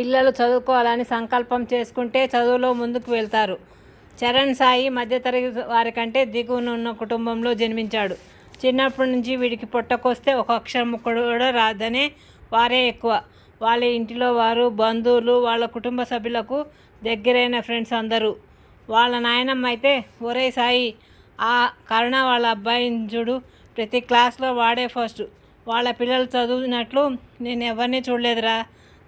పిల్లలు చదువుకోవాలని సంకల్పం చేసుకుంటే చదువులో ముందుకు వెళ్తారు. చరణ్ సాయి మధ్యతరగతి వారికంటే దిగువన ఉన్న కుటుంబంలో జన్మించాడు. చిన్నప్పటి నుంచి వీడికి పొట్టకొస్తే ఒక అక్షరం కూడా రాదనే వారే ఎక్కువ. వాళ్ళ ఇంటిలో వారు, బంధువులు, వాళ్ళ కుటుంబ సభ్యులకు దగ్గరైన ఫ్రెండ్స్ అందరూ. వాళ్ళ నాయనమ్మ అయితే, ఒరే సాయి, ఆ కరుణ వాళ్ళ అబ్బాయిని చూడు, ప్రతి క్లాస్లో వాడే ఫస్ట్. వాళ్ళ పిల్లలు చదివినట్లు నేను ఎవరిని చూడలేదురా.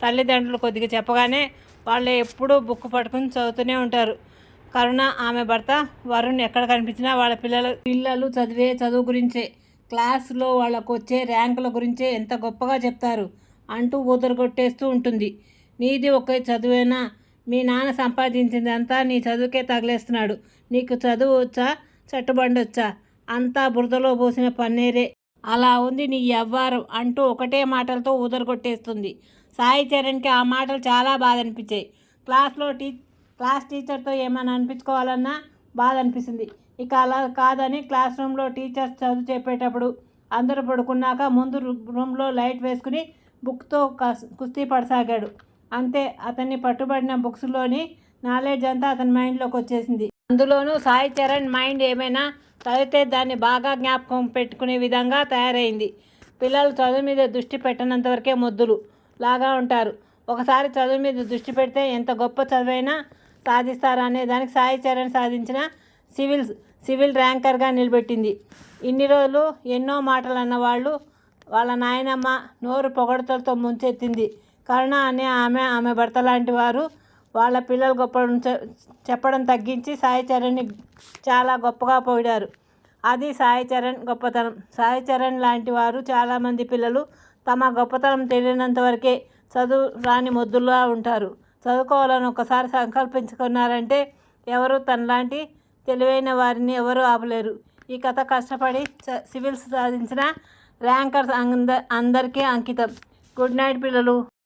తల్లిదండ్రులు కొద్దిగా చెప్పగానే వాళ్ళు ఎప్పుడూ బుక్ పట్టుకుని చదువుతూనే ఉంటారు. కరుణ, ఆమె భర్త వరుణ్ ఎక్కడ కనిపించినా వాళ్ళ పిల్లలు చదివే చదువు గురించే, క్లాసులో వాళ్ళకు వచ్చే ర్యాంకుల గురించే ఎంత గొప్పగా చెప్తారు అంటూ ఊదరగొట్టేస్తూ ఉంటుంది. నీది ఒకే చదువేనా? మీ నాన్న సంపాదించిందంతా నీ చదువుకే తగిలేస్తున్నాడు. నీకు చదువు వచ్చా? చట్టుబండి వచ్చా? అంతా బురదలో పోసిన పన్నీరే. అలా ఉంది నీ వ్యవహారం అంటూ ఒకటే మాటలతో ఊదరగొట్టేస్తుంది. సాయి చరణ్కి ఆ మాటలు చాలా బాధ అనిపించాయి. క్లాస్ టీచర్తో ఏమైనా అనిపించుకోవాలన్నా బాధ అనిపిస్తుంది. ఇక అలా కాదని క్లాస్ రూమ్లో టీచర్స్ చదువు చెప్పేటప్పుడు అందరూ పడుకున్నాక ముందు రూమ్లో లైట్ వేసుకుని బుక్తో కుస్తీ పడసాగాడు. అంతే, అతన్ని పట్టుబడిన బుక్స్లోని నాలెడ్జ్ అంతా అతని మైండ్లోకి వచ్చేసింది. అందులోనూ సాయి చరణ్ మైండ్ ఏమైనా చదివితే దాన్ని బాగా జ్ఞాపకం పెట్టుకునే విధంగా తయారైంది. పిల్లలు చదువు మీద దృష్టి పెట్టనంతవరకే మొద్దులు లాగా ఉంటారు. ఒకసారి చదువు మీద దృష్టి పెడితే ఎంత గొప్ప చదువైనా సాధిస్తారనే దానికి సాయి చరణ్ సాధించిన సివిల్ ర్యాంకర్గా నిలబెట్టింది. ఇన్ని రోజులు ఎన్నో మాటలు అన్నవాళ్ళు వాళ్ళ నాయనమ్మ నోరు పొగడతలతో ముంచెత్తింది. కరుణ అనే ఆమె భర్త లాంటి వారు వాళ్ళ పిల్లలు గొప్ప చెప్పడం తగ్గించి సాయి చరణ్ని చాలా గొప్పగా పొగిడారు. అది సాయి చరణ్ గొప్పతనం. సాయి చరణ్ లాంటి వారు చాలామంది పిల్లలు తమ గొప్పతనం తెలియనంత వరకే చదువు రాని మొద్దులా ఉంటారు. చదువుకోవాలని ఒకసారి సంకల్పించుకున్నారంటే ఎవరు తనలాంటి తెలివైన వారిని ఎవరు ఆపలేరు. ఈ కథ కష్టపడి సివిల్స్ సాధించిన ర్యాంకర్స్ అందరికీ అంకితం. గుడ్ నైట్ పిల్లలు.